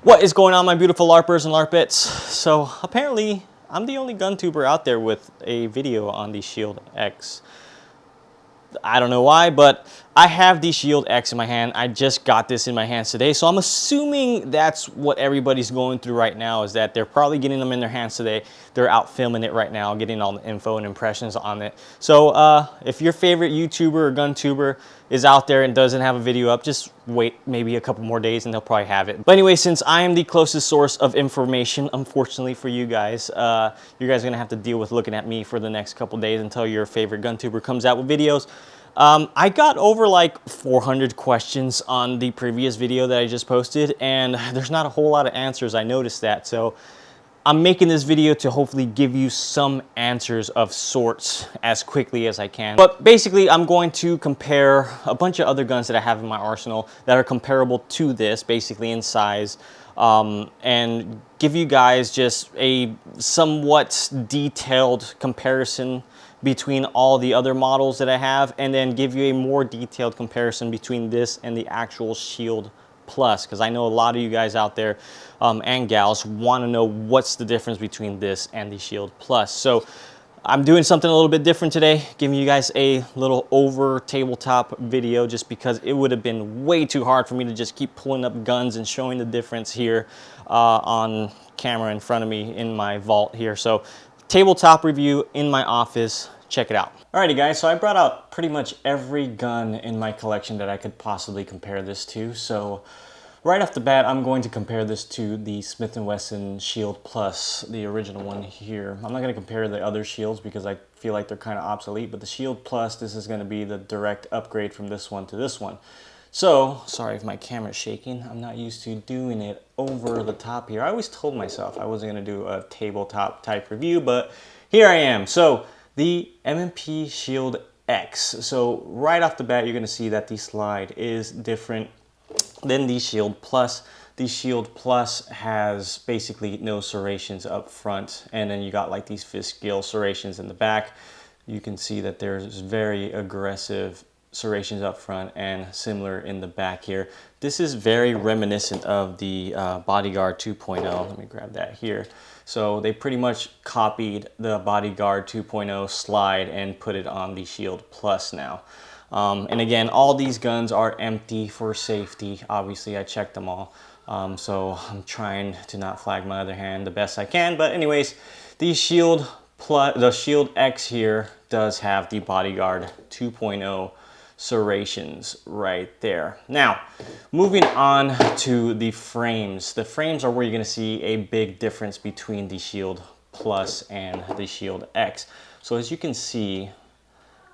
What is going on, my beautiful LARPers and LARPettes? So apparently I'm the only gun tuber out there with a video on the Shield X. I don't know why, but I have the Shield X in my hand. I just got this in my hands today, so I'm assuming that's what everybody's going through right now, is that they're probably getting them in their hands today. They're out filming it right now, getting all the info and impressions on it. So if your favorite YouTuber or gun tuber is out there and doesn't have a video up, just wait maybe a couple more days and they'll probably have it. But anyway, since I am the closest source of information, unfortunately for you guys are gonna have to deal with looking at me for the next couple days until your favorite gun tuber comes out with videos. I got over like 400 questions on the previous video that I just posted, and there's not a whole lot of answers. I noticed that, so I'm making this video to hopefully give you some answers of sorts as quickly as I can. But basically, I'm going to compare a bunch of other guns that I have in my arsenal that are comparable to this, basically in size, and give you guys just a somewhat detailed comparison between all the other models that I have, and then give you a more detailed comparison between this and the actual Shield Plus, because I know a lot of you guys out there and gals want to know what's the difference between this and the Shield Plus. So I'm doing something a little bit different today, giving you guys a little over tabletop video, just because it would have been way too hard for me to just keep pulling up guns and showing the difference here on camera in front of me in my vault here. So tabletop review in my office, check it out. Alrighty guys, so I brought out pretty much every gun in my collection that I could possibly compare this to. So right off the bat, I'm going to compare this to the Smith & Wesson Shield Plus, the original one here. I'm not going to compare the other Shields because I feel like they're kind of obsolete, but the Shield Plus, this is going to be the direct upgrade from this one to this one. So, sorry if my camera's shaking. I'm not used to doing it over the top here. I always told myself I wasn't going to do a tabletop type review, but here I am. So, the M&P Shield X. So, right off the bat, you're going to see that the slide is different than the Shield Plus. The Shield Plus has basically no serrations up front, and then you got like these fist scale serrations in the back. You can see that there's very aggressive serrations up front and similar in the back here. This is very reminiscent of the Bodyguard 2.0. Let me grab that here. So they pretty much copied the Bodyguard 2.0 slide and put it on the Shield Plus now. And again, all these guns are empty for safety. Obviously, I checked them all. So I'm trying to not flag my other hand the best I can. But anyways, the Shield X here does have the Bodyguard 2.0 serrations right there. Now, moving on to the frames. The frames are where you're going to see a big difference between the Shield Plus and the Shield X. So as you can see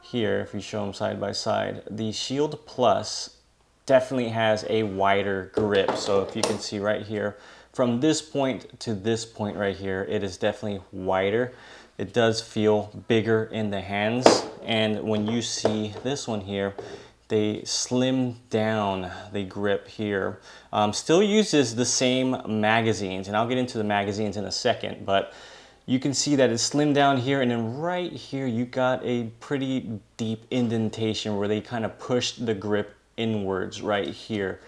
here, if you show them side by side, the Shield Plus definitely has a wider grip. So if you can see right here, from this point to this point right here, it is definitely wider. It does feel bigger in the hands. And when you see this one here, they slim down the grip here. Still uses the same magazines, and I'll get into the magazines in a second, but you can see that it's slimmed down here, and then right here you got a pretty deep indentation where they kind of pushed the grip inwards right here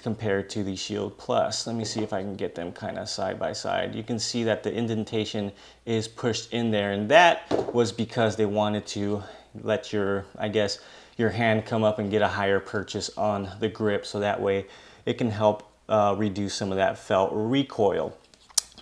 compared to the Shield Plus. Let me see if I can get them kind of side by side. You can see that the indentation is pushed in there, and that was because they wanted to let your, I guess, your hand come up and get a higher purchase on the grip, so that way it can help reduce some of that felt recoil.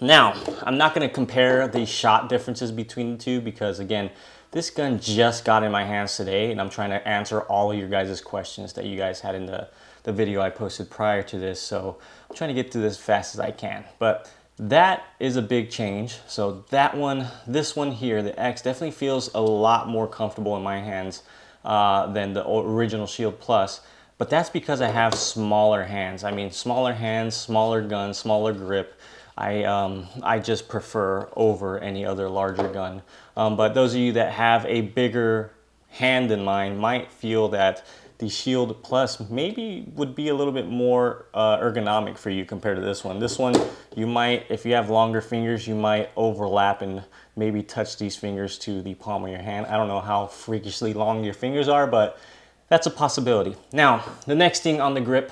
Now, I'm not going to compare the shot differences between the two because, again, this gun just got in my hands today, and I'm trying to answer all of your guys' questions that you guys had in the video I posted prior to this. So I'm trying to get through this as fast as I can. But that is a big change. So that one, this one here, the X, definitely feels a lot more comfortable in my hands than the original Shield Plus. But that's because I have smaller hands. I mean, smaller hands, smaller gun, smaller grip. I just prefer over any other larger gun. But those of you that have a bigger hand than mine might feel that the Shield Plus maybe would be a little bit more ergonomic for you compared to this one. This one, you might, if you have longer fingers, you might overlap and maybe touch these fingers to the palm of your hand. I don't know how freakishly long your fingers are, but that's a possibility. Now, the next thing on the grip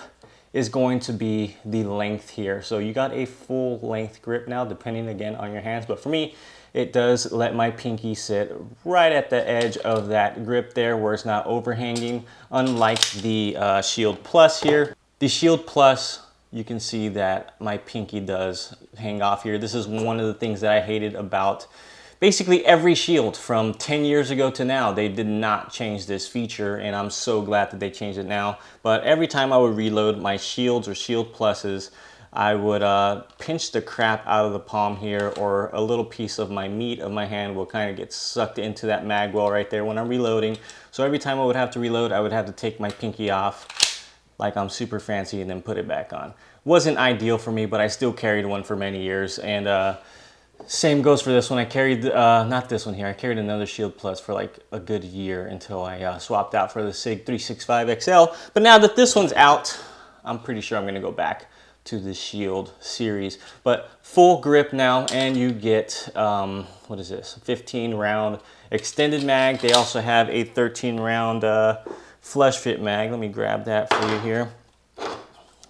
is going to be the length here. So you got a full length grip now, depending again on your hands. But for me, it does let my pinky sit right at the edge of that grip there where it's not overhanging, unlike the Shield Plus here. The Shield Plus, you can see that my pinky does hang off here. This is one of the things that I hated about basically every Shield from 10 years ago to now. They did not change this feature, and I'm so glad that they changed it now. But every time I would reload my Shields or Shield Pluses, I would pinch the crap out of the palm here, or a little piece of my meat of my hand will kind of get sucked into that mag well right there when I'm reloading. So every time I would have to reload, I would have to take my pinky off like I'm super fancy and then put it back on. Wasn't ideal for me, but I still carried one for many years. And same goes for this one. I carried, not this one here, I carried another Shield Plus for like a good year until I swapped out for the SIG 365 XL. But now that this one's out, I'm pretty sure I'm gonna go back to the Shield series. But full grip now, and you get, what is this, 15 round extended mag. They also have a 13 round flush fit mag. Let me grab that for you here.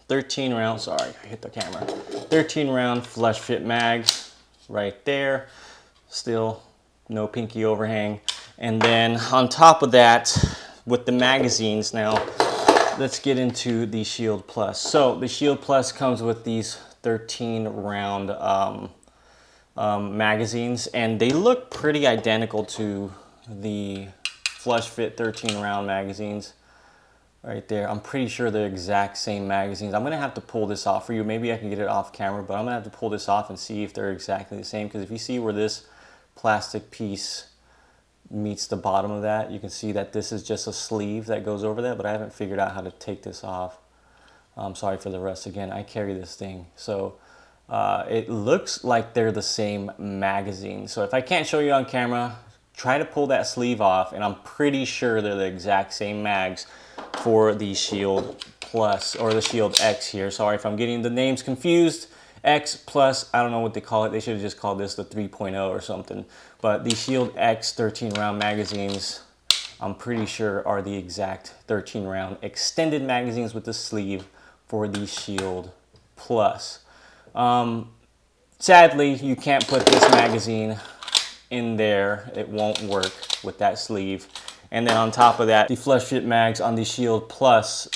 13 round, sorry, I hit the camera. 13 round flush fit mag right there. Still no pinky overhang. And then on top of that, with the magazines now, let's get into the Shield Plus. So the Shield Plus comes with these 13 round magazines, and they look pretty identical to the flush fit 13 round magazines right there. I'm pretty sure they're exact same magazines. I'm gonna have to pull this off for you. Maybe I can get it off camera, but I'm gonna have to pull this off and see if they're exactly the same, because if you see where this plastic piece meets the bottom of that, you can see that this is just a sleeve that goes over that, but I haven't figured out how to take this off. I'm sorry for the rust again. I carry this thing, so it looks like they're the same magazine. So if I can't show you on camera, try to pull that sleeve off, and I'm pretty sure they're the exact same mags for the Shield Plus or the Shield X here. Sorry if I'm getting the names confused. X Plus, I don't know what they call it. They should have just called this the 3.0 or something. But the Shield X 13 round magazines, I'm pretty sure are the exact 13 round extended magazines with the sleeve for the Shield Plus. Sadly, you can't put this magazine in there. It won't work with that sleeve. And then on top of that, the flush fit mags on the Shield Plus,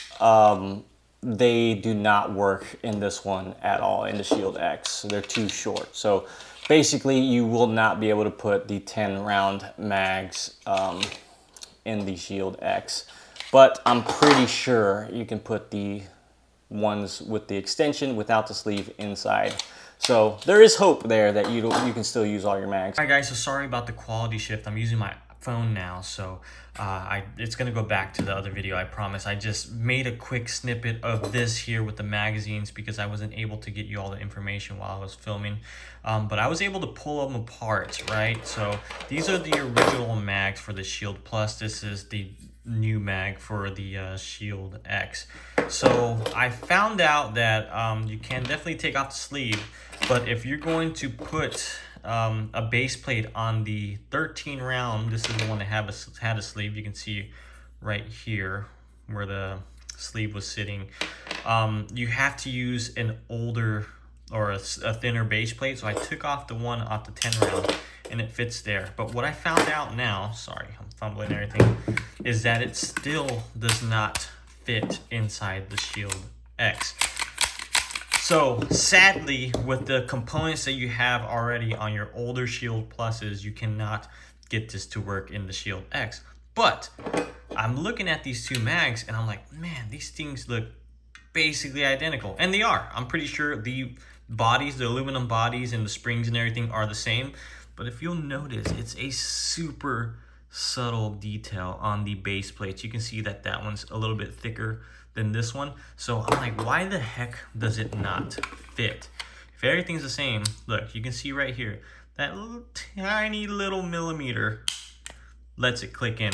they do not work in this one at all, in the Shield X. They're too short. So basically, you will not be able to put the 10 round mags in the Shield X. But I'm pretty sure you can put the ones with the extension without the sleeve inside. So there is hope there that you can still use all your mags. All right, guys, so sorry about the quality shift. I'm using my phone now, so it's gonna go back to the other video, I promise. I just made a quick snippet of this here with the magazines because I wasn't able to get you all the information while I was filming, but I was able to pull them apart, right? So these are the original mags for the Shield Plus. This is the new mag for the Shield X. So I found out that you can definitely take off the sleeve, but if you're going to put a base plate on the 13 round, this is the one that had a sleeve. You can see right here where the sleeve was sitting. You have to use an older or a thinner base plate. So I took off the one off the 10 round and it fits there. But what I found out now, sorry, I'm fumbling everything, is that it still does not fit inside the Shield X. So sadly, with the components that you have already on your older Shield Pluses, you cannot get this to work in the Shield X. But I'm looking at these two mags and I'm like, man, these things look basically identical. And they are. I'm pretty sure the bodies, the aluminum bodies and the springs and everything are the same. But if you'll notice, it's a super subtle detail on the base plates. You can see that that one's a little bit thicker than this one. So I'm like, why the heck does it not fit? If everything's the same, look, you can see right here, that little tiny little millimeter lets it click in.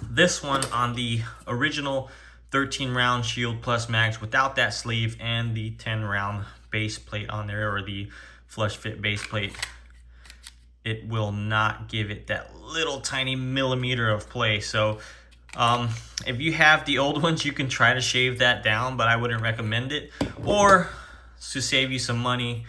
This one on the original 13 round Shield Plus mags without that sleeve and the 10 round base plate on there, or the flush fit base plate, it will not give it that little tiny millimeter of play. So If you have the old ones, you can try to shave that down, but I wouldn't recommend it. Or to save you some money,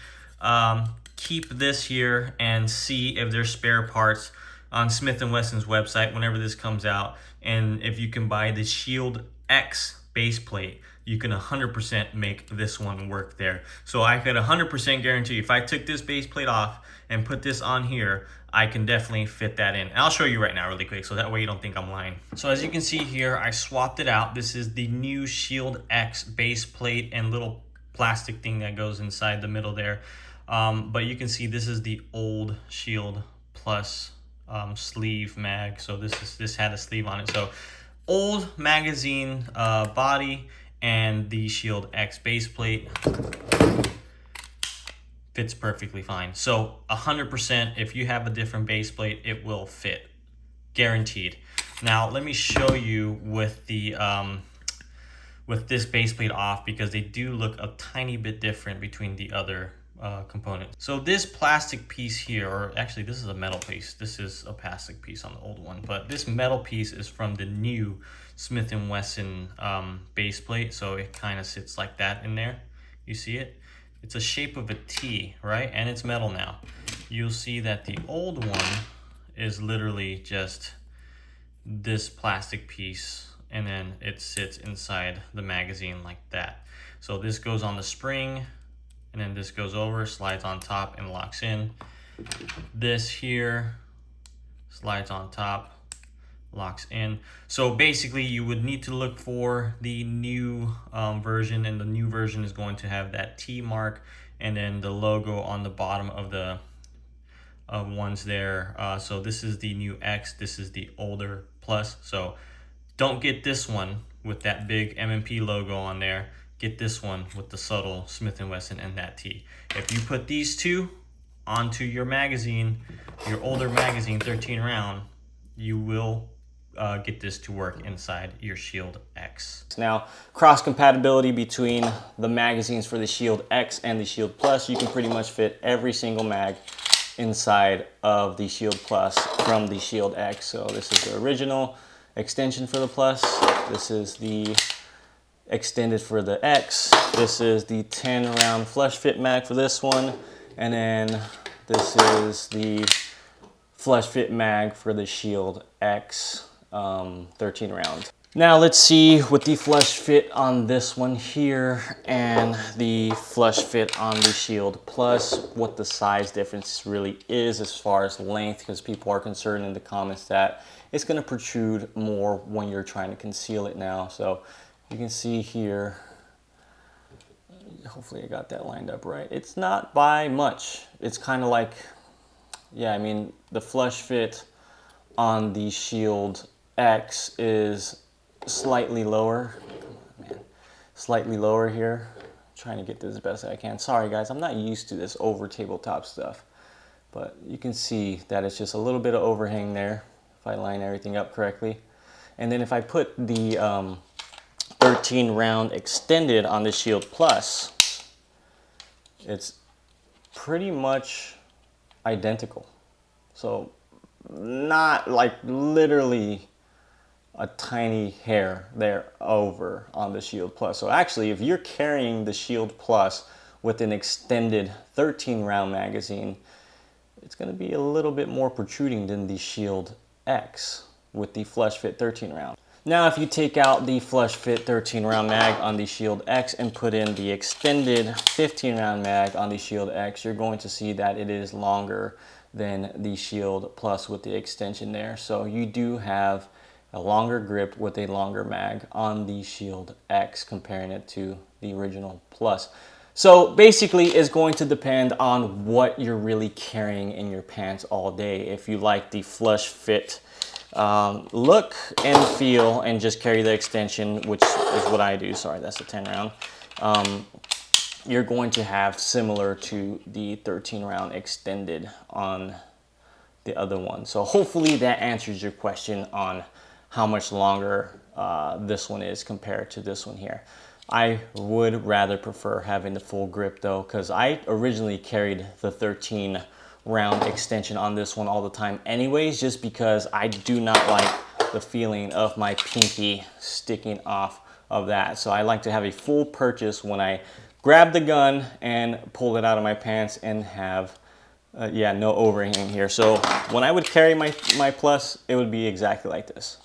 keep this here and see if there's spare parts on Smith & Wesson's website whenever this comes out. And if you can buy the Shield X base plate, you can 100% make this one work there. So I could 100% guarantee if I took this base plate off and put this on here, I can definitely fit that in. And I'll show you right now really quick so that way you don't think I'm lying. So as you can see here, I swapped it out. This is the new Shield X base plate and little plastic thing that goes inside the middle there. But you can see this is the old Shield Plus sleeve mag. So this had a sleeve on it. So old magazine body and the Shield X base plate fits perfectly fine. So 100%, if you have a different base plate, it will fit, guaranteed. Now let me show you with the with this base plate off, because they do look a tiny bit different between the other components. So this plastic piece here, or actually this is a metal piece. This is a plastic piece on the old one, but this metal piece is from the new Smith & Wesson base plate. So it kind of sits like that in there. You see it? It's a shape of a T, right? And it's metal now. You'll see that the old one is literally just this plastic piece, and then it sits inside the magazine like that. So this goes on the spring, and then this goes over, slides on top and locks in. This here slides on top, locks in. So basically you would need to look for the new version, and the new version is going to have that T mark and then the logo on the bottom of the ones there. So this is the new X, this is the older Plus. So don't get this one with that big M&P logo on there. Get this one with the subtle Smith & Wesson and that T. If you put these two onto your magazine, your older magazine, 13 round, you will get this to work inside your Shield X. Now, cross compatibility between the magazines for the Shield X and the Shield Plus, you can pretty much fit every single mag inside of the Shield Plus from the Shield X. So this is the original extension for the Plus. This is the extended for the X. This is the 10 round flush fit mag for this one. And then this is the flush fit mag for the Shield X 13 round. Now let's see with the flush fit on this one here and the flush fit on the Shield Plus, what the size difference really is as far as length, because people are concerned in the comments that it's going to protrude more when you're trying to conceal it now. So you can see here, hopefully I got that lined up right. It's not by much. It's kind of like, yeah, I mean, the flush fit on the Shield X is slightly lower. Man, slightly lower here. I'm trying to get this as best I can. Sorry guys, I'm not used to this over tabletop stuff. But you can see that it's just a little bit of overhang there if I line everything up correctly. And then if I put the 13 round extended on the Shield Plus, it's pretty much identical. So not like literally a tiny hair there over on the Shield Plus. So actually, if you're carrying the Shield Plus with an extended 13 round magazine, it's going to be a little bit more protruding than the Shield X with the flush fit 13 round. Now if you take out the flush fit 13 round mag on the Shield X and put in the extended 15 round mag on the Shield X, you're going to see that it is longer than the Shield Plus with the extension there. So you do have a longer grip with a longer mag on the Shield X, comparing it to the original Plus. So basically it's going to depend on what you're really carrying in your pants all day. If you like the flush fit look and feel and just carry the extension, which is what I do, sorry, that's a 10 round, you're going to have similar to the 13 round extended on the other one. So hopefully that answers your question on how much longer this one is compared to this one here. I would rather prefer having the full grip though, because I originally carried the 13 round extension on this one all the time anyways, just because I do not like the feeling of my pinky sticking off of that. So I like to have a full purchase when I grab the gun and pull it out of my pants and have yeah, no overhang here. So when I would carry my Plus, it would be exactly like this.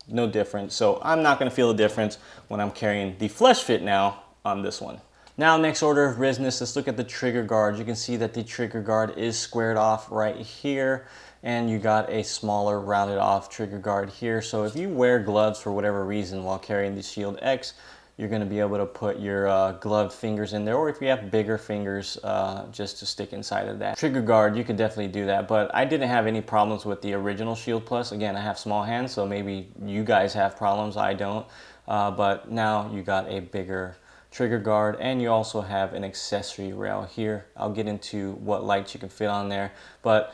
No difference. So I'm not gonna feel the difference when I'm carrying the flesh fit now on this one. Now, next order of business, let's look at the trigger guard. You can see that the trigger guard is squared off right here, and you got a smaller rounded off trigger guard here. So if you wear gloves for whatever reason while carrying the Shield X, you're going to be able to put your gloved fingers in there, or if you have bigger fingers, just to stick inside of that. Trigger guard, you could definitely do that, but I didn't have any problems with the original Shield Plus. Again, I have small hands, so maybe you guys have problems, I don't. But now you got a bigger trigger guard, and you also have an accessory rail here. I'll get into what lights you can fit on there, but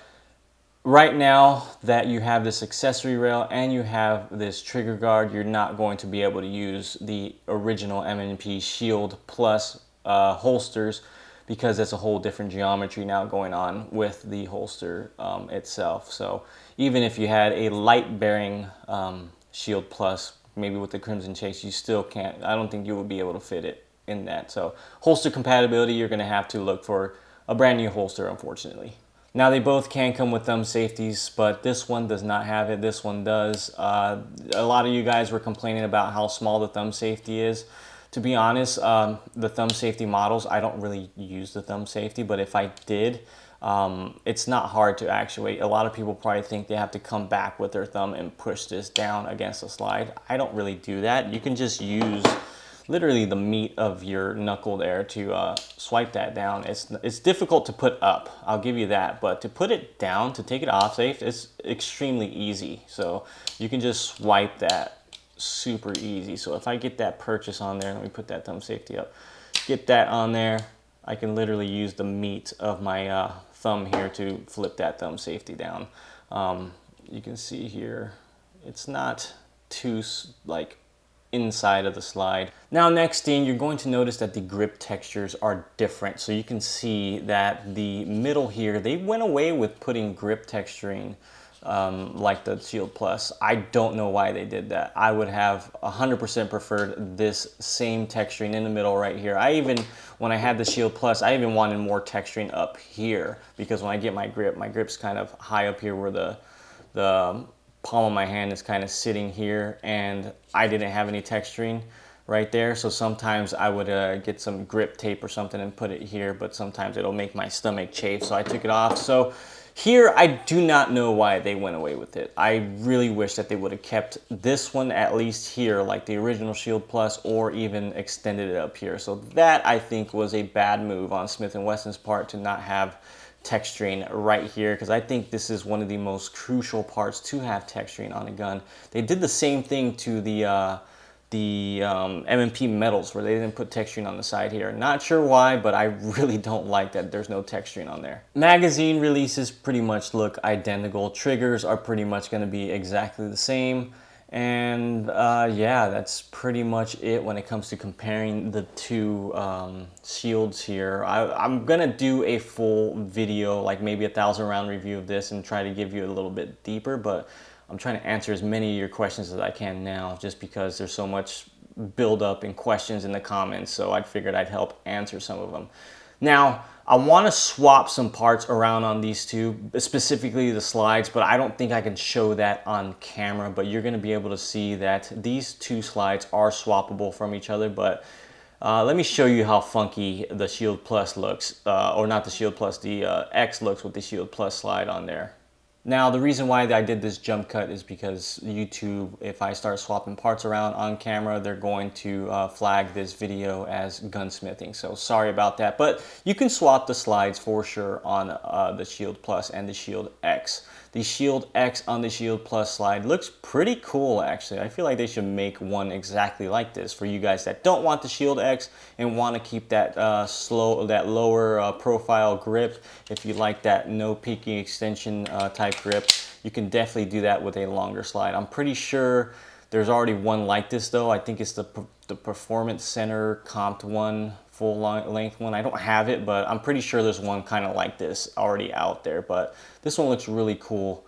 right now that you have this accessory rail and you have this trigger guard, you're not going to be able to use the original M&P Shield Plus holsters, because it's a whole different geometry now going on with the holster itself. So even if you had a light bearing Shield Plus, maybe with the Crimson Chase, you still can't, I don't think you would be able to fit it in that. So holster compatibility, you're going to have to look for a brand new holster, unfortunately. Now, they both can come with thumb safeties, but this one does not have it. This one does. A lot of you guys were complaining about how small the thumb safety is. To be honest, the thumb safety models, I don't really use the thumb safety, but if I did, it's not hard to actuate. A lot of people probably think they have to come back with their thumb and push this down against the slide. I don't really do that. You can just use literally the meat of your knuckle there to swipe that down. It's difficult to put up, I'll give you that, but to put it down, to take it off safe, it's extremely easy. So you can just swipe that super easy. So if I get that purchase on there, let me put that thumb safety up, get that on there, I can literally use the meat of my thumb here to flip that thumb safety down. You can see here, it's not too like inside of the slide. Now, next thing, you're going to notice that the grip textures are different. So you can see that the middle here, they went away with putting grip texturing like the Shield Plus. I don't know why they did that. I would have 100% preferred this same texturing in the middle right here. I even, when I had the Shield Plus, I even wanted more texturing up here, because when I get my grip's kind of high up here where the palm of my hand is kind of sitting here, and I didn't have any texturing right there. So sometimes I would get some grip tape or something and put it here, but sometimes it'll make my stomach chafe, so I took it off. So here, I do not know why they went away with it. I really wish that they would have kept this one at least here, like the original Shield Plus, or even extended it up here. So that, I think, was a bad move on Smith & Wesson's part, to not have texturing right here, because I think this is one of the most crucial parts to have texturing on a gun. They did the same thing to the M&P metals, where they didn't put texturing on the side here. Not sure why, but I really don't like that there's no texturing on there. Magazine releases pretty much look identical. Triggers are pretty much going to be exactly the same. And yeah, that's pretty much it when it comes to comparing the two shields here. I'm gonna do a full video, like maybe a 1,000-round review of this, and try to give you a little bit deeper, but I'm trying to answer as many of your questions as I can now, just because there's so much build up and questions in the comments, so I figured I'd help answer some of them. Now, I want to swap some parts around on these two, specifically the slides, but I don't think I can show that on camera, but you're going to be able to see that these two slides are swappable from each other. But let me show you how funky the Shield Plus looks, or not the Shield Plus, the X looks with the Shield Plus slide on there. Now, the reason why I did this jump cut is because YouTube, if I start swapping parts around on camera, they're going to flag this video as gunsmithing. So sorry about that, but you can swap the slides for sure on the Shield Plus and the Shield X. The Shield X on the Shield Plus slide looks pretty cool, actually. I feel like they should make one exactly like this for you guys that don't want the Shield X and want to keep that that lower profile grip. If you like that no peaking extension type grip, you can definitely do that with a longer slide. I'm pretty sure there's already one like this though. I think it's the Performance Center Compt one, full length one. I don't have it, but I'm pretty sure there's one kind of like this already out there. But this one looks really cool.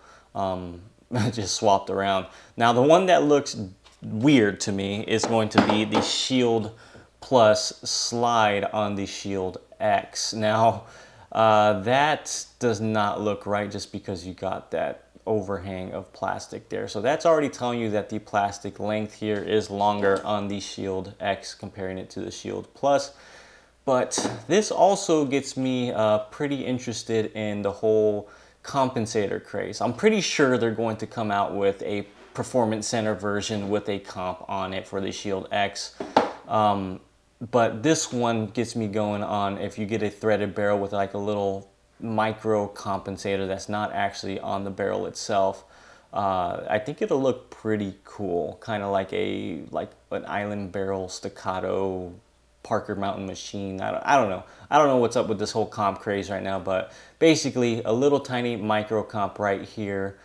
just swapped around. Now the one that looks weird to me is going to be the Shield Plus slide on the Shield X. Now that does not look right just because you got that overhang of plastic there. So that's already telling you that the plastic length here is longer on the Shield X comparing it to the Shield Plus. But this also gets me pretty interested in the whole compensator craze. I'm pretty sure they're going to come out with a performance center version with a comp on it for the Shield X. But this one gets me going on if you get a threaded barrel with like a little micro compensator that's not actually on the barrel itself. I think it'll look pretty cool, kind of like an island barrel staccato Parker Mountain machine. I don't know. I don't know what's up with this whole comp craze right now, but basically a little tiny micro comp right here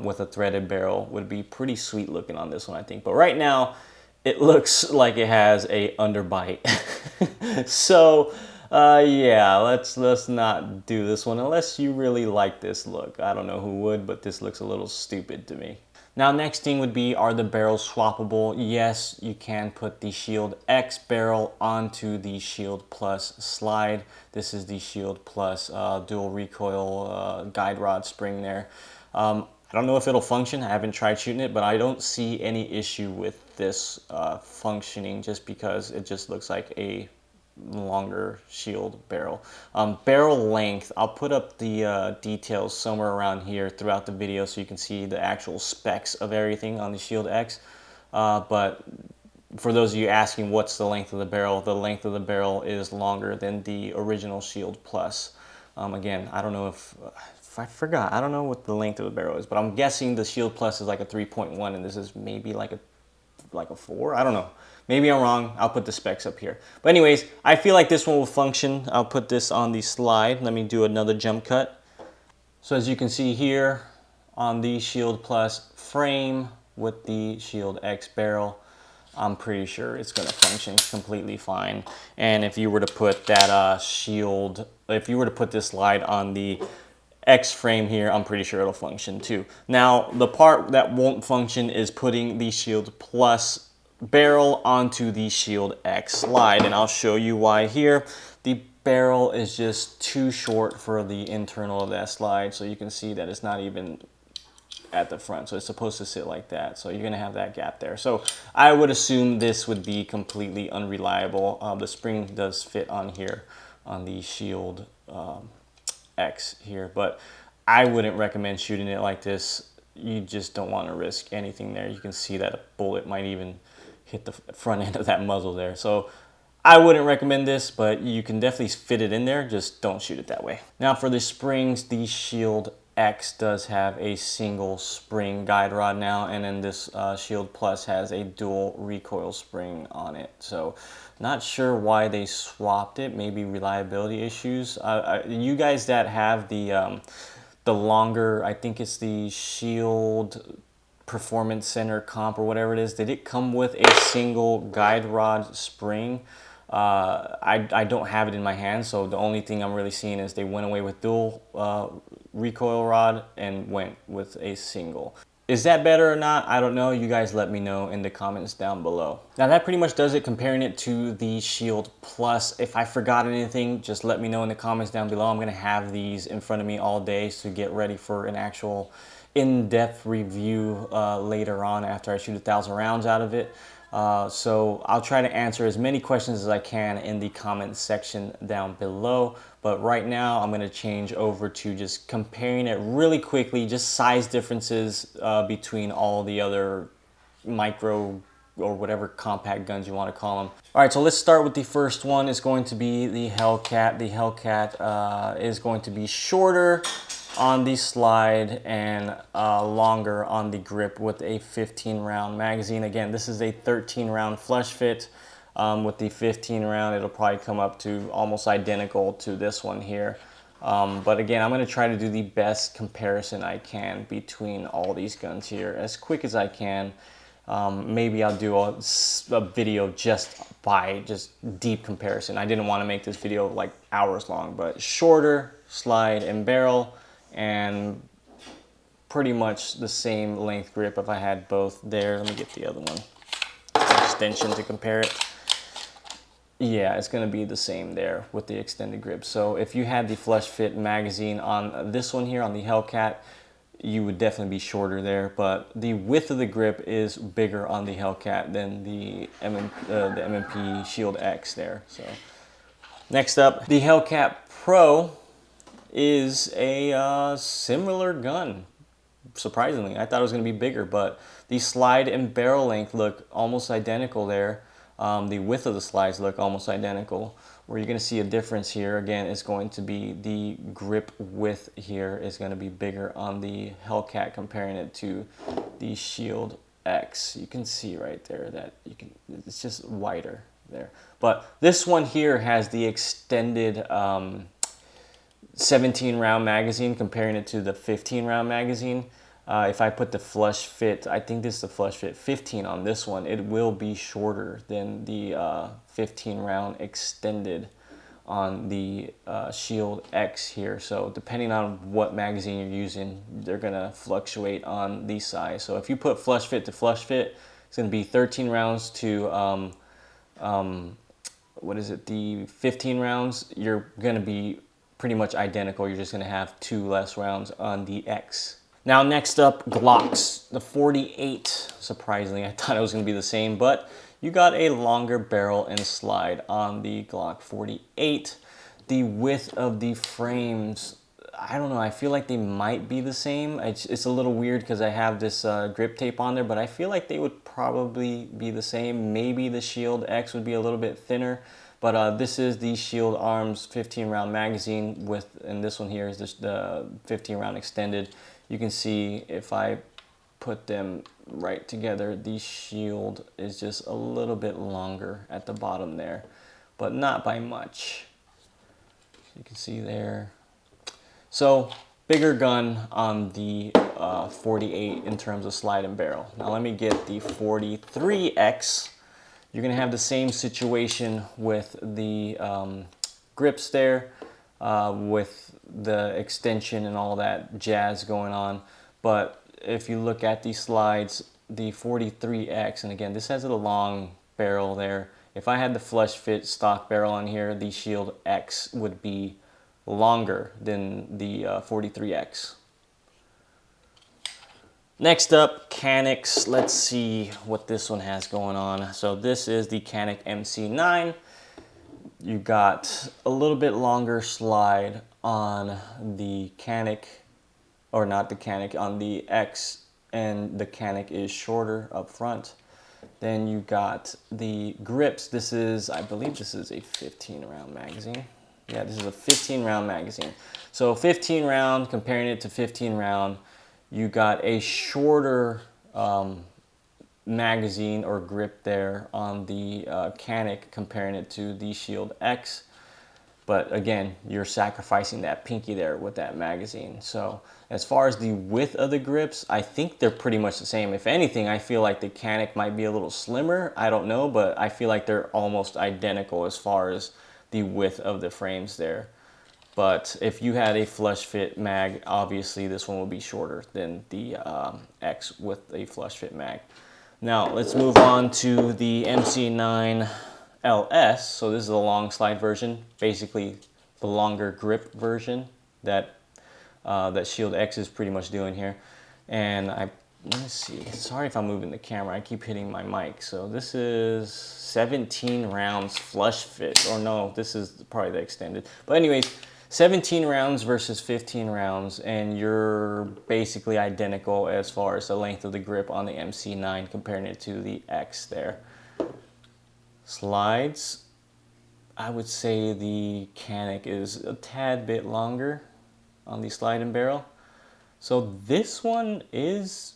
with a threaded barrel would be pretty sweet looking on this one, I think. But right now, it looks like it has a underbite. So yeah, let's not do this one unless you really like this look. I don't know who would, but this looks a little stupid to me. Now, next thing would be, are the barrels swappable? Yes, you can put the Shield X barrel onto the Shield Plus slide. This is the Shield Plus dual recoil guide rod spring there. I don't know if it'll function. I haven't tried shooting it, but I don't see any issue with this functioning just because it just looks like a longer Shield barrel. Barrel length, I'll put up the details somewhere around here throughout the video so you can see the actual specs of everything on the Shield X. But for those of you asking what's the length of the length of the barrel is longer than the original Shield Plus. Again, I don't know if I forgot, I don't know what the length of the barrel is, but I'm guessing the Shield Plus is like a 3.1 and this is maybe like a 4, I don't know. Maybe I'm wrong. I'll put the specs up here. But anyways, I feel like this one will function. I'll put this on the slide. Let me do another jump cut. So as you can see here on the Shield Plus frame with the Shield X barrel, I'm pretty sure it's going to function completely fine. And if you were to put that if you were to put this slide on the X frame here, I'm pretty sure it'll function too. Now, the part that won't function is putting the Shield Plus barrel onto the Shield X slide, and I'll show you why here. The barrel is just too short for the internal of that slide, so you can see that it's not even at the front, so it's supposed to sit like that, so you're gonna have that gap there. So I would assume this would be completely unreliable. The spring does fit on here on the Shield X here, but I wouldn't recommend shooting it like this. You just don't want to risk anything there. You can see that a bullet might even hit the front end of that muzzle there. So I wouldn't recommend this, but you can definitely fit it in there. Just don't shoot it that way. Now for the springs, the Shield X does have a single spring guide rod now, and then this Shield Plus has a dual recoil spring on it. So not sure why they swapped it. Maybe reliability issues. You guys that have the longer, I think it's the Shield Performance Center comp or whatever it is, did it come with a single guide rod spring? I don't have it in my hand, so the only thing I'm really seeing is they went away with dual recoil rod and went with a single. Is that better or not? I don't know. You guys let me know in the comments down below. Now that pretty much does it comparing it to the Shield Plus. If I forgot anything, just let me know in the comments down below. I'm gonna have these in front of me all day to get ready for an actual in-depth review later on after I shoot 1,000 rounds out of it. So I'll try to answer as many questions as I can in the comment section down below. But right now I'm going to change over to just comparing it really quickly, just size differences between all the other micro or whatever compact guns you want to call them. All right, so let's start with the first one. It's going to be the Hellcat. The Hellcat is going to be shorter on the slide and longer on the grip with a 15 round magazine. Again, this is a 13 round flush fit. With the 15 round, it'll probably come up to almost identical to this one here. But again, I'm going to try to do the best comparison I can between all these guns here as quick as I can. Maybe I'll do a video just deep comparison. I didn't want to make this video like hours long, but shorter slide and barrel and pretty much the same length grip if I had both there. Let me get the other one, extension, to compare it. Yeah, it's going to be the same there with the extended grip. So if you had the flush fit magazine on this one here, on the Hellcat, you would definitely be shorter there, but the width of the grip is bigger on the Hellcat than the MMP Shield X there. So next up, the Hellcat Pro is a similar gun. Surprisingly, I thought it was going to be bigger, but the slide and barrel length look almost identical there. The width of the slides look almost identical. Where you're going to see a difference here, again, is going to be the grip width here is going to be bigger on the Hellcat comparing it to the Shield X. You can see right there that it's just wider there. But this one here has the extended 17 round magazine comparing it to the 15 round magazine. If I put the flush fit, I think this is the flush fit 15 on this one, it will be shorter than the 15 round extended on the Shield X here. So depending on what magazine you're using, they're gonna fluctuate on the size. So if you put flush fit to flush fit, it's gonna be 13 rounds to what is it, the 15 rounds, you're gonna be pretty much identical. You're just gonna have 2 less rounds on the X. Now next up, Glocks. The 48, surprisingly, I thought it was gonna be the same, but you got a longer barrel and slide on the Glock 48. The width of the frames, I don't know, I feel like they might be the same. It's a little weird because I have this grip tape on there, but I feel like they would probably be the same. Maybe the Shield X would be a little bit thinner, but this is the Shield Arms 15 round magazine and this one here is the 15 round extended. You can see if I put them right together, the Shield is just a little bit longer at the bottom there, but not by much. You can see there. So bigger gun on the 48 in terms of slide and barrel. Now let me get the 43X. You're gonna have the same situation with the grips there, with the extension and all that jazz going on. But if you look at these slides, the 43X, and again, this has a long barrel there. If I had the flush fit stock barrel on here, the Shield X would be longer than the 43X. Next up, caniks. Let's see what this one has going on. So this is the canik mc9. You got a little bit longer slide on the canik, or not the canik, on the X, and the canik is shorter up front. Then you got the grips. This is, I believe this is a 15 round magazine. Yeah, this is a 15 round magazine. So 15 round, comparing it to 15 round, you got a shorter magazine or grip there on the canik comparing it to the Shield X. But again, you're sacrificing that pinky there with that magazine. So as far as the width of the grips, I think they're pretty much the same. If anything, I feel like the canik might be a little slimmer. I don't know, but I feel like they're almost identical as far as the width of the frames there. But if you had a flush fit mag, obviously this one will be shorter than the X with a flush fit mag. Now let's move on to the MC9 LS. So this is a long slide version, basically the longer grip version that that Shield X is pretty much doing here. And let's see, sorry if I'm moving the camera, I keep hitting my mic. So this is 17 rounds flush fit, or no, this is probably the extended. But anyways, 17 rounds versus 15 rounds, and you're basically identical as far as the length of the grip on the MC9 comparing it to the X there. Slides, I would say the canik is a tad bit longer on the slide and barrel. So this one is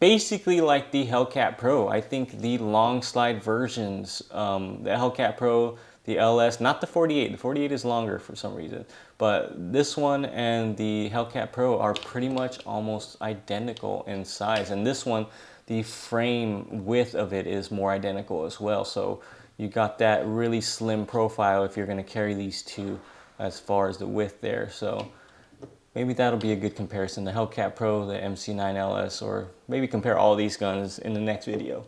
basically like the Hellcat Pro. I think the long slide versions, the Hellcat Pro, the LS, not the 48. The 48 is longer for some reason. But this one and the Hellcat Pro are pretty much almost identical in size. And this one, the frame width of it is more identical as well. So you got that really slim profile if you're going to carry these two as far as the width there. So maybe that'll be a good comparison. The Hellcat Pro, the MC9 LS, or maybe compare all these guns in the next video.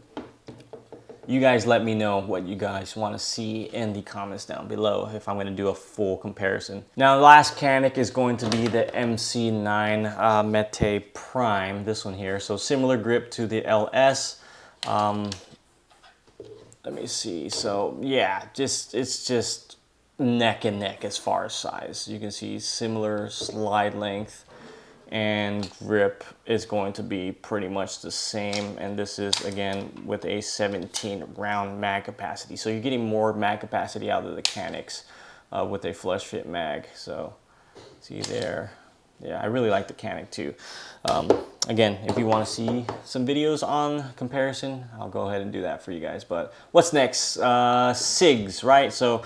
You guys let me know what you guys want to see in the comments down below if I'm going to do a full comparison. Now, the last canik is going to be the MC9 Mete Prime, this one here. So similar grip to the LS. Let me see. So yeah, it's just neck and neck as far as size. You can see similar slide length, and grip is going to be pretty much the same. And this is again with a 17 round mag capacity. So you're getting more mag capacity out of the caniks with a flush fit mag. So see there. Yeah, I really like the canik too. Again, if you want to see some videos on comparison, I'll go ahead and do that for you guys. But what's next? SIGs, right? So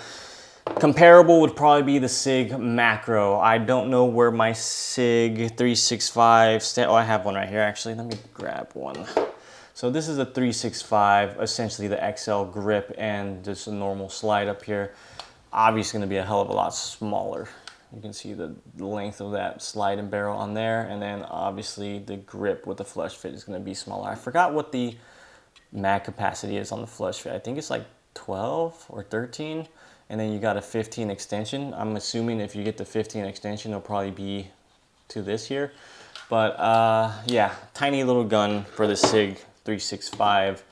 comparable would probably be the SIG macro. I don't know where my SIG 365 oh, I have one right here actually. Let me grab one. So this is a 365, essentially the XL grip and just a normal slide up here. Obviously going to be a hell of a lot smaller. You can see the length of that slide and barrel on there, and then obviously the grip with the flush fit is going to be smaller. I forgot what the mag capacity is on the flush fit. I think it's like 12 or 13. And then you got a 15 extension. I'm assuming if you get the 15 extension, it'll probably be to this here. But yeah, tiny little gun for the SIG 365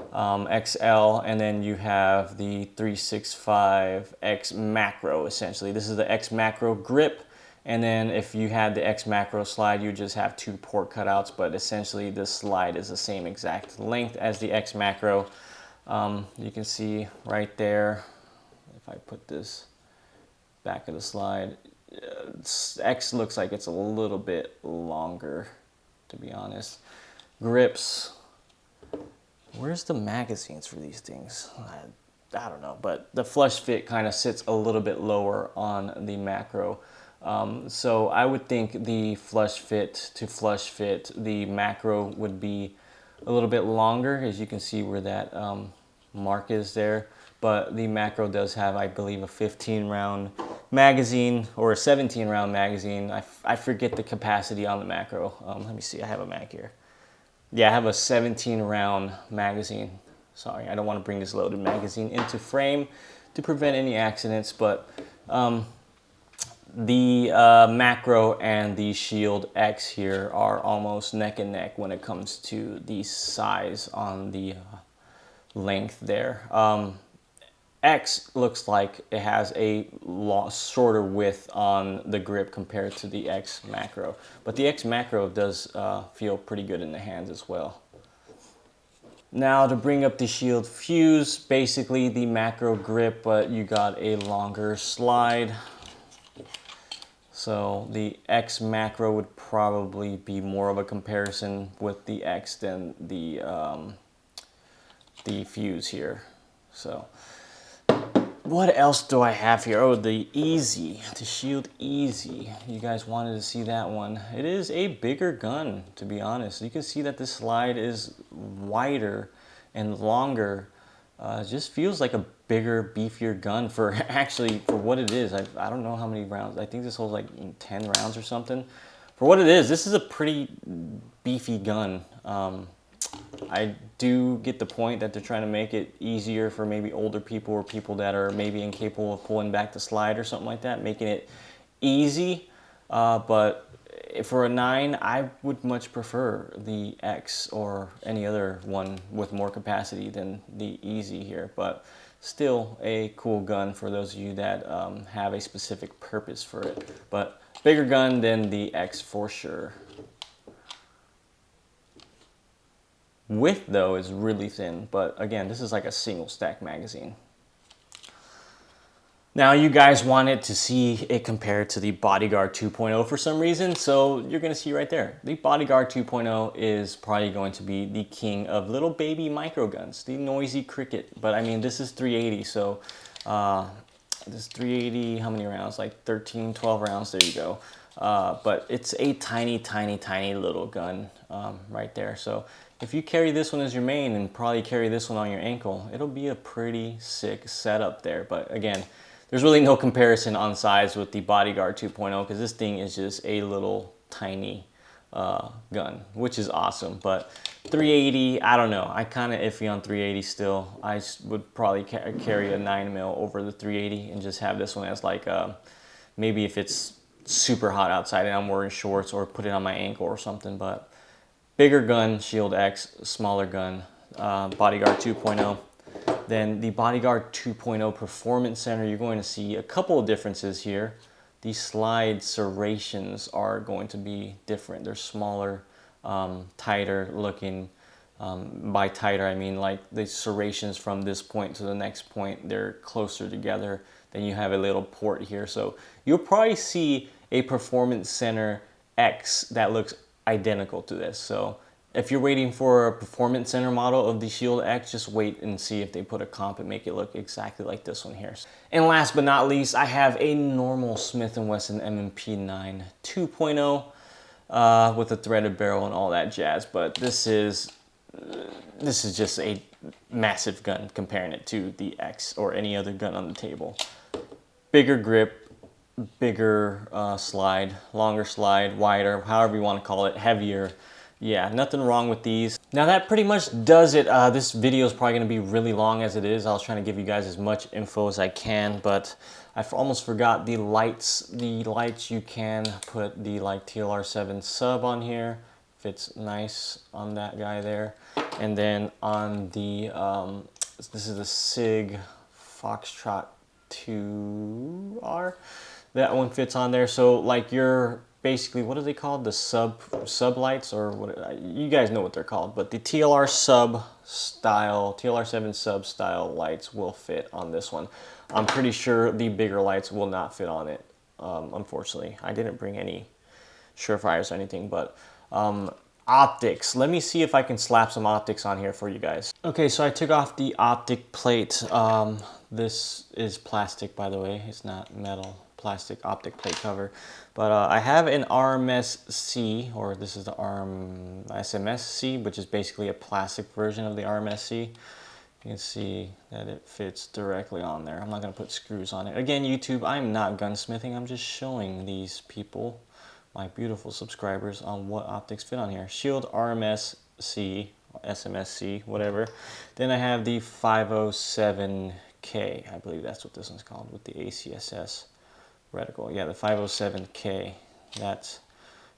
XL. And then you have the 365 X Macro, essentially. This is the X Macro grip. And then if you had the X Macro slide, you just have 2 port cutouts. But essentially, this slide is the same exact length as the X Macro. You can see right there. If I put this back of the slide, X looks like it's a little bit longer, to be honest. Grips, where's the magazines for these things? I don't know, but the flush fit kind of sits a little bit lower on the macro. So I would think the flush fit to flush fit, the macro would be a little bit longer, as you can see where that mark is there. But the macro does have, I believe, a 15 round magazine or a 17 round magazine. I forget the capacity on the macro. Let me see, I have a mag here. Yeah, I have a 17 round magazine. Sorry, I don't want to bring this loaded magazine into frame to prevent any accidents, but the macro and the Shield X here are almost neck and neck when it comes to the size on the length there. X looks like it has a shorter width on the grip compared to the X Macro. But the X Macro does feel pretty good in the hands as well. Now to bring up the Shield Fuse, basically the macro grip, but you got a longer slide. So the X Macro would probably be more of a comparison with the X than the Fuse here. So what else do I have here? Oh, the Easy, the Shield Easy. You guys wanted to see that one. It is a bigger gun, to be honest. You can see that this slide is wider and longer. It just feels like a bigger, beefier gun for actually for what it is. I don't know how many rounds. I think this holds like 10 rounds or something. For what it is, this is a pretty beefy gun. I do get the point that they're trying to make it easier for maybe older people or people that are maybe incapable of pulling back the slide or something like that, making it easy. But for a 9, I would much prefer the X or any other one with more capacity than the Easy here. But still a cool gun for those of you that have a specific purpose for it. But bigger gun than the X for sure. Width though is really thin, but again, this is like a single stack magazine. Now you guys wanted to see it compared to the Bodyguard 2.0 for some reason, so you're gonna see right there. The Bodyguard 2.0 is probably going to be the king of little baby micro guns, the noisy cricket. But I mean, this is 380, so this 380, how many rounds? Like 13, 12 rounds, there you go. But it's a tiny, tiny, tiny little gun right there. So if you carry this one as your main and probably carry this one on your ankle, it'll be a pretty sick setup there. But again, There's really no comparison on size with the Bodyguard 2.0 because this thing is just a little tiny gun, which is awesome. But 380, I don't know. I kind of iffy on 380 still. I would probably carry a 9mm over the 380 and just have this one as like maybe if it's super hot outside and I'm wearing shorts, or put it on my ankle or something. But bigger gun, Shield X, smaller gun, Bodyguard 2.0. Then the Bodyguard 2.0 Performance Center, you're going to see a couple of differences here. The slide serrations are going to be different. They're smaller, tighter looking. By tighter, I mean like the serrations from this point to the next point, they're closer together. Then you have a little port here. So you'll probably see a Performance Center X that looks identical to this. So if you're waiting for a Performance Center model of the Shield X, just wait and see if they put a comp and make it look exactly like this one here. And last but not least, I have a normal Smith & Wesson mp9 2.0 with a threaded barrel and all that jazz. But this is just a massive gun comparing it to the X or any other gun on the table. Bigger grip, bigger slide, longer slide, wider, however you want to call it, heavier. Yeah, nothing wrong with these. Now that pretty much does it. This video is probably going to be really long as it is. I was trying to give you guys as much info as I can, but I almost forgot the lights. The lights, you can put the like TLR7 sub on here. Fits nice on that guy there. And then on the, this is the SIG Foxtrot 2R. That one fits on there. So like your, basically, what are they called? The sub lights, or what? You guys know what they're called. But the TLR sub style, TLR7 sub style lights will fit on this one. I'm pretty sure the bigger lights will not fit on it. Unfortunately, I didn't bring any Surefires or anything, but optics. Let me see if I can slap some optics on here for you guys. Okay, so I took off the optic plate. This is plastic, by the way. It's not metal. Plastic optic plate cover, but I have an RMSC, or this is the SMSC, which is basically a plastic version of the RMSC. You can see that it fits directly on there. I'm not going to put screws on it. Again, YouTube, I'm not gunsmithing. I'm just showing these people, my beautiful subscribers, on what optics fit on here. Shield RMSC, SMSC, whatever. Then I have the 507K. I believe that's what this one's called, with the ACSS reticle. Yeah, the 507K. That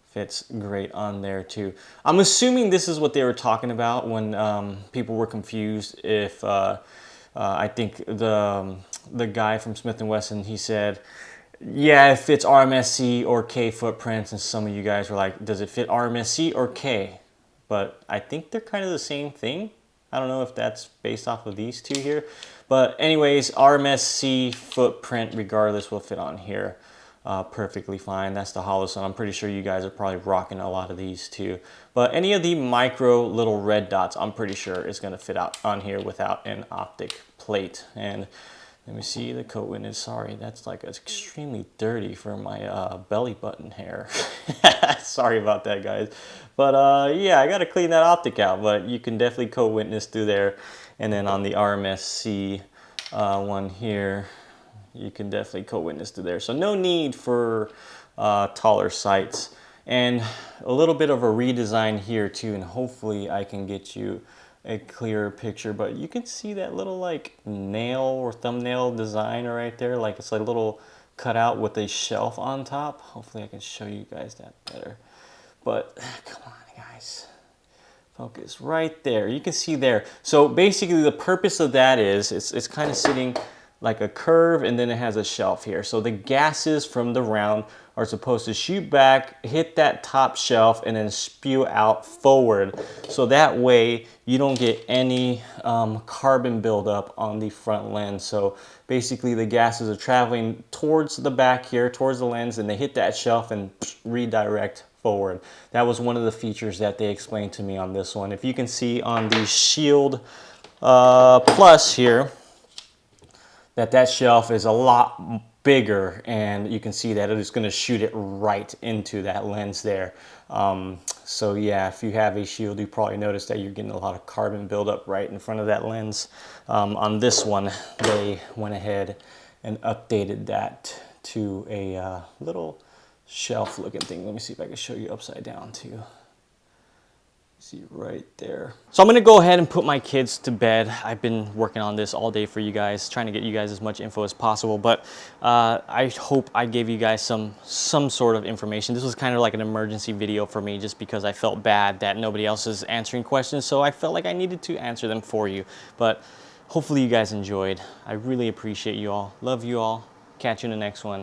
fits great on there too. I'm assuming this is what they were talking about when people were confused. If I think the guy from Smith & Wesson, he said, yeah, it fits RMSC or K footprints, and some of you guys were like, does it fit RMSC or K? But I think they're kind of the same thing. I don't know if that's based off of these two here. But anyways, RMSC footprint regardless will fit on here perfectly fine. That's the Holosun. I'm pretty sure you guys are probably rocking a lot of these too. But any of the micro little red dots, I'm pretty sure is going to fit out on here without an optic plate. And let me see the coat witness. Sorry, that's like extremely dirty for my belly button hair. Sorry about that, guys. But yeah, I got to clean that optic out. But you can definitely coat witness through there. And then on the RMSC one here, you can definitely coat witness through there. So no need for taller sights. And a little bit of a redesign here too. And hopefully I can get you a clearer picture, but you can see that little like nail or thumbnail design right there, like it's like a little cutout with a shelf on top. Hopefully I can show you guys that better, but come on guys, focus right there. You can see there. So basically the purpose of that is it's kind of sitting like a curve, and then it has a shelf here. So the gases from the round are supposed to shoot back, hit that top shelf, and then spew out forward. So that way you don't get any carbon buildup on the front lens. So basically the gases are traveling towards the back here, towards the lens, and they hit that shelf and redirect forward. That was one of the features that they explained to me on this one. If you can see on the Shield Plus here, that shelf is a lot bigger, and you can see that it is going to shoot it right into that lens there. So yeah, if you have a Shield, you probably noticed that you're getting a lot of carbon buildup right in front of that lens. On this one, they went ahead and updated that to a little shelf looking thing. Let me see if I can show you upside down too. See right there. So I'm gonna go ahead and put my kids to bed. I've been working on this all day for you guys, trying to get you guys as much info as possible, but I hope I gave you guys some sort of information. This was kind of like an emergency video for me, just because I felt bad that nobody else is answering questions, so I felt like I needed to answer them for you. But hopefully you guys enjoyed. I really appreciate you all. Love you all. Catch you in the next one.